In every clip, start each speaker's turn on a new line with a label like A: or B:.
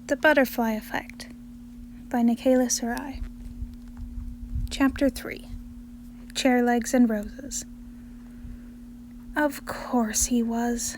A: The Butterfly Effect by Nikayla Sarai. Chapter 3. Chair Legs and Roses. Of course he was.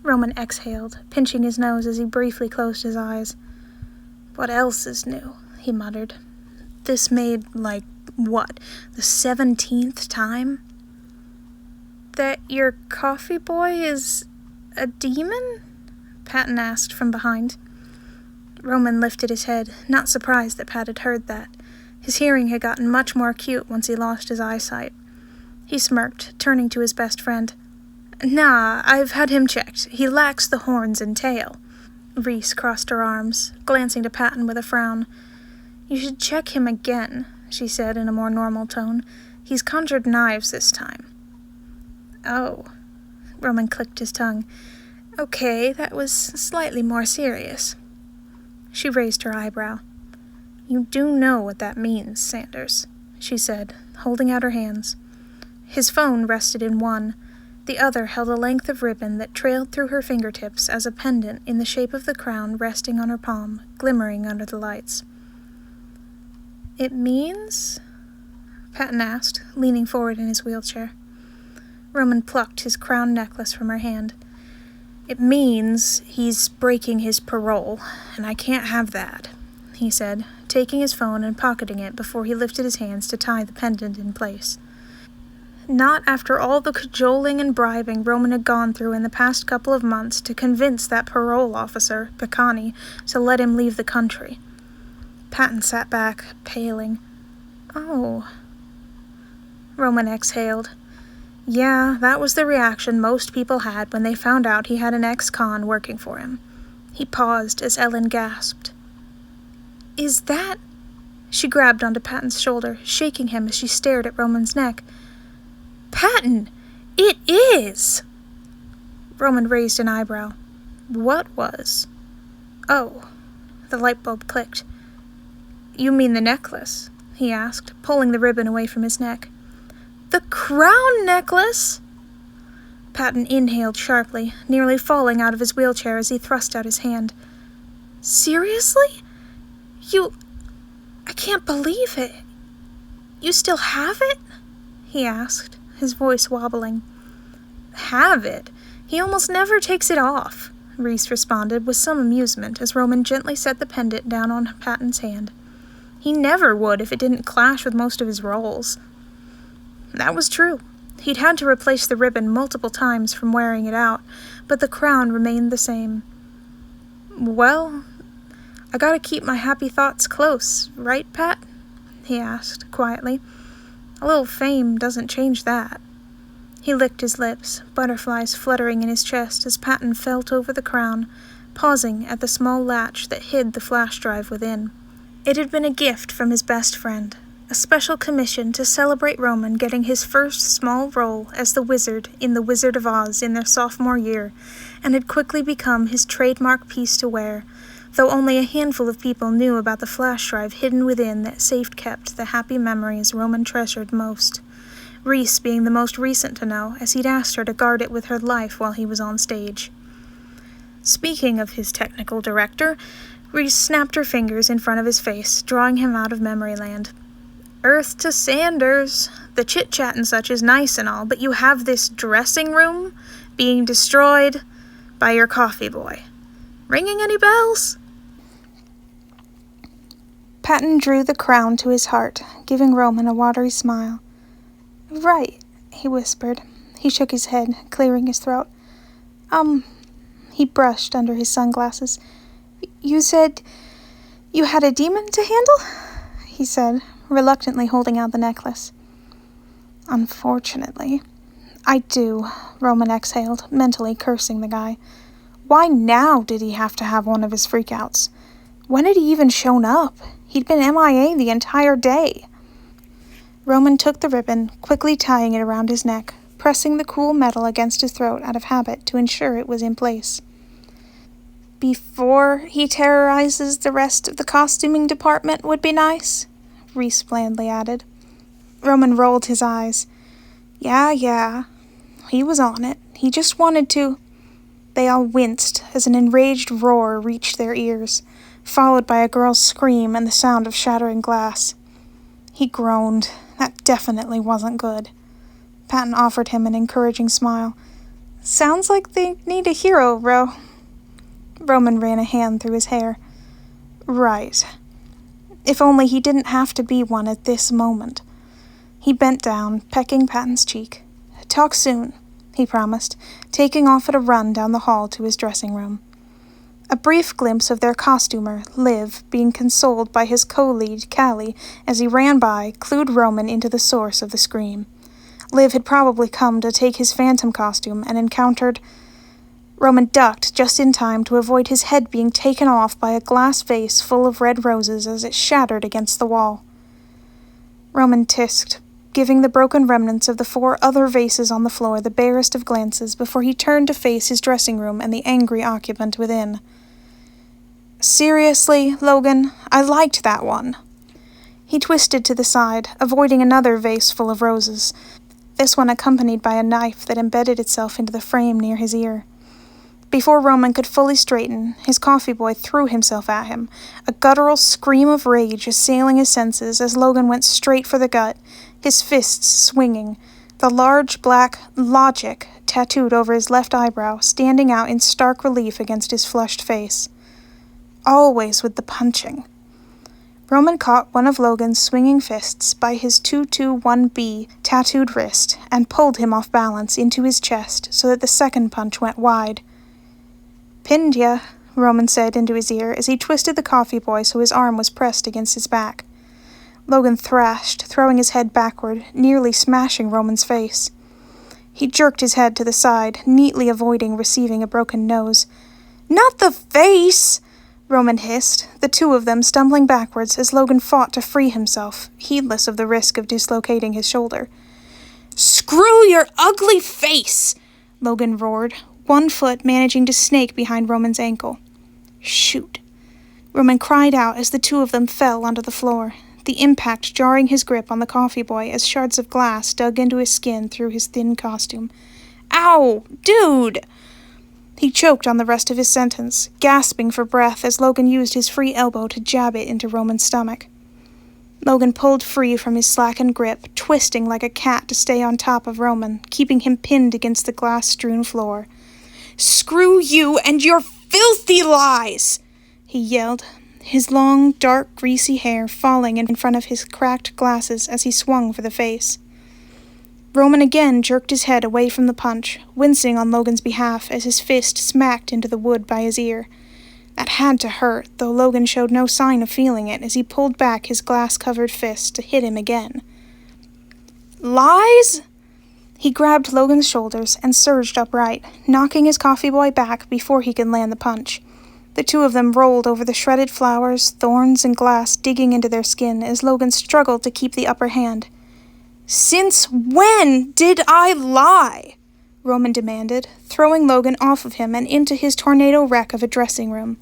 A: Roman exhaled, pinching his nose as he briefly closed his eyes. What else is new? He muttered. This made, the 17th time? That your coffee boy is a demon? Patton asked from behind. Roman lifted his head, not surprised that Pat had heard that. His hearing had gotten much more acute once he lost his eyesight. He smirked, turning to his best friend. Nah, I've had him checked. He lacks the horns and tail. Reese crossed her arms, glancing to Patton with a frown. You should check him again, she said in a more normal tone. He's conjured knives this time. Oh. Roman clicked his tongue. Okay, that was slightly more serious. She raised her eyebrow. You do know what that means, Sanders, she said, holding out her hands. His phone rested in one. The other held a length of ribbon that trailed through her fingertips as a pendant in the shape of the crown resting on her palm, glimmering under the lights. It means? Patton asked, leaning forward in his wheelchair. Roman plucked his crown necklace from her hand. It means he's breaking his parole, and I can't have that, he said, taking his phone and pocketing it before he lifted his hands to tie the pendant in place. Not after all the cajoling and bribing Roman had gone through in the past couple of months to convince that parole officer, Picani, to let him leave the country. Patton sat back, paling. Oh. Roman exhaled. Yeah, that was the reaction most people had when they found out he had an ex-con working for him. He paused as Ellen gasped. Is that... She grabbed onto Patton's shoulder, shaking him as she stared at Roman's neck. Patton! It is! Roman raised an eyebrow. What was? Oh. The light bulb clicked. You mean the necklace? He asked, pulling the ribbon away from his neck. The crown necklace! Patton inhaled sharply, nearly falling out of his wheelchair as he thrust out his hand. Seriously? I can't believe it. You still have it? He asked, his voice wobbling. Have it? He almost never takes it off, Reese responded with some amusement as Roman gently set the pendant down on Patton's hand. He never would if it didn't clash with most of his roles. That was true. He'd had to replace the ribbon multiple times from wearing it out, but the crown remained the same. Well, I gotta keep my happy thoughts close, right, Pat? He asked, quietly. A little fame doesn't change that. He licked his lips, butterflies fluttering in his chest as Patton felt over the crown, pausing at the small latch that hid the flash drive within. It had been a gift from his best friend, a special commission to celebrate Roman getting his first small role as the wizard in The Wizard of Oz in their sophomore year, and had quickly become his trademark piece to wear, though only a handful of people knew about the flash drive hidden within that safe-kept the happy memories Roman treasured most, Reese being the most recent to know, as he'd asked her to guard it with her life while he was on stage. Speaking of his technical director, Reese snapped her fingers in front of his face, drawing him out of memory land. Earth to Sanders. The chit-chat and such is nice and all, but you have this dressing room being destroyed by your coffee boy. Ringing any bells? Patton drew the crown to his heart, giving Roman a watery smile. Right, he whispered. He shook his head, clearing his throat. He brushed under his sunglasses. You said you had a demon to handle? He said, reluctantly holding out the necklace. Unfortunately. I do, Roman exhaled, mentally cursing the guy. Why now did he have to have one of his freakouts? When had he even shown up? He'd been MIA the entire day. Roman took the ribbon, quickly tying it around his neck, pressing the cool metal against his throat out of habit to ensure it was in place. Before he terrorizes the rest of the costuming department would be nice, Reese blandly added. Roman rolled his eyes. Yeah. He was on it. He just wanted to... They all winced as an enraged roar reached their ears. followed by a girl's scream and the sound of shattering glass. He groaned. That definitely wasn't good. Patton offered him an encouraging smile. "Sounds like they need a hero, Roman ran a hand through his hair. Right. If only he didn't have to be one at this moment. He bent down, pecking Patton's cheek. "Talk soon," he promised, taking off at a run down the hall to his dressing room. A brief glimpse of their costumer, Liv, being consoled by his co-lead, Callie, as he ran by, clued Roman into the source of the scream. Liv had probably come to take his phantom costume and encountered... Roman ducked just in time to avoid his head being taken off by a glass vase full of red roses as it shattered against the wall. Roman tisked, giving the broken remnants of the 4 other vases on the floor the barest of glances before he turned to face his dressing room and the angry occupant within. "Seriously, Logan, I liked that one." He twisted to the side, avoiding another vase full of roses, this one accompanied by a knife that embedded itself into the frame near his ear. Before Roman could fully straighten, his coffee boy threw himself at him, a guttural scream of rage assailing his senses as Logan went straight for the gut, his fists swinging, the large black "Logic" tattooed over his left eyebrow standing out in stark relief against his flushed face. Always with the punching. Roman caught one of Logan's swinging fists by his 221B tattooed wrist and pulled him off balance into his chest so that the second punch went wide. "Pinned ya," Roman said into his ear as he twisted the coffee boy so his arm was pressed against his back. Logan thrashed, throwing his head backward, nearly smashing Roman's face. He jerked his head to the side, neatly avoiding receiving a broken nose. "Not the face!" Roman hissed, the 2 of them stumbling backwards as Logan fought to free himself, heedless of the risk of dislocating his shoulder. "Screw your ugly face!" Logan roared, one foot managing to snake behind Roman's ankle. "Shoot!" Roman cried out as the 2 of them fell onto the floor, the impact jarring his grip on the coffee boy as shards of glass dug into his skin through his thin costume. "Ow! Dude!" He choked on the rest of his sentence, gasping for breath as Logan used his free elbow to jab it into Roman's stomach. Logan pulled free from his slackened grip, twisting like a cat to stay on top of Roman, keeping him pinned against the glass-strewn floor. "Screw you and your filthy lies!" he yelled, his long, dark, greasy hair falling in front of his cracked glasses as he swung for the face. Roman again jerked his head away from the punch, wincing on Logan's behalf as his fist smacked into the wood by his ear. That had to hurt, though Logan showed no sign of feeling it as he pulled back his glass-covered fist to hit him again. "Lies?" He grabbed Logan's shoulders and surged upright, knocking his coffee boy back before he could land the punch. The 2 of them rolled over the shredded flowers, thorns, and glass digging into their skin as Logan struggled to keep the upper hand. "Since when did I lie?" Roman demanded, throwing Logan off of him and into his tornado wreck of a dressing room.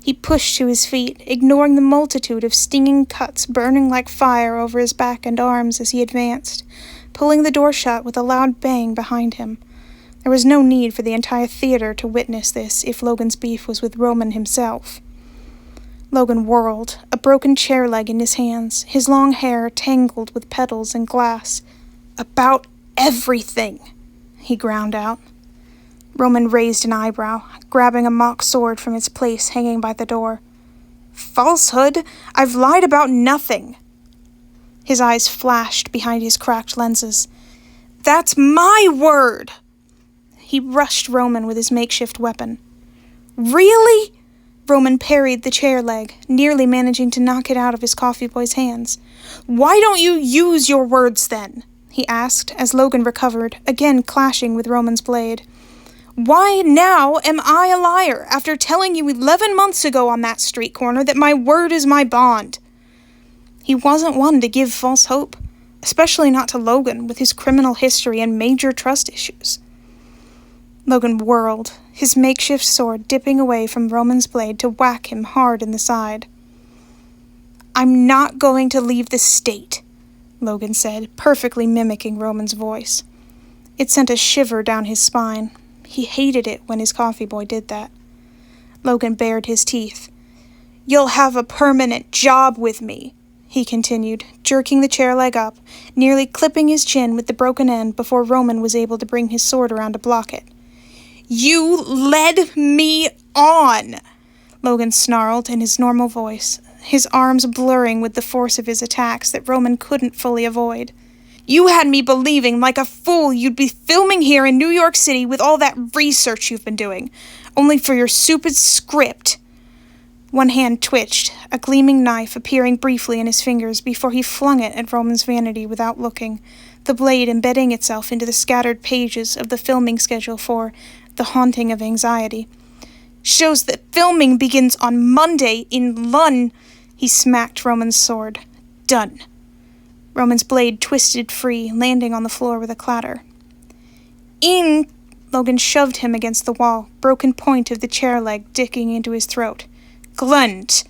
A: He pushed to his feet, ignoring the multitude of stinging cuts burning like fire over his back and arms as he advanced, pulling the door shut with a loud bang behind him. There was no need for the entire theater to witness this if Logan's beef was with Roman himself. Logan whirled, a broken chair leg in his hands, his long hair tangled with petals and glass. "About everything," he ground out. Roman raised an eyebrow, grabbing a mock sword from its place hanging by the door. "Falsehood? I've lied about nothing." His eyes flashed behind his cracked lenses. "That's my word!" He rushed Roman with his makeshift weapon. "Really?" Roman parried the chair leg, nearly managing to knock it out of his coffee boy's hands. "Why don't you use your words then?" he asked as Logan recovered, again clashing with Roman's blade. "Why now am I a liar after telling you 11 months ago on that street corner that my word is my bond?" He wasn't one to give false hope, especially not to Logan with his criminal history and major trust issues. Logan whirled, his makeshift sword dipping away from Roman's blade to whack him hard in the side. "I'm not going to leave the state," Logan said, perfectly mimicking Roman's voice. It sent a shiver down his spine. He hated it when his coffee boy did that. Logan bared his teeth. You'll have a permanent job with me, he continued, jerking the chair leg up, nearly clipping his chin with the broken end before Roman was able to bring his sword around to block it. You led me on, Logan snarled in his normal voice, his arms blurring with the force of his attacks that Roman couldn't fully avoid. You had me believing like a fool you'd be filming here in New York City with all that research you've been doing, only for your stupid script. One hand twitched, a gleaming knife appearing briefly in his fingers before he flung it at Roman's vanity without looking, the blade embedding itself into the scattered pages of the filming schedule for The Haunting of Anxiety. Shows that filming begins on Monday in London. He smacked Roman's sword. Done. Roman's blade twisted free, landing on the floor with a clatter. Logan shoved him against the wall, broken point of the chair leg digging into his throat. Glunt,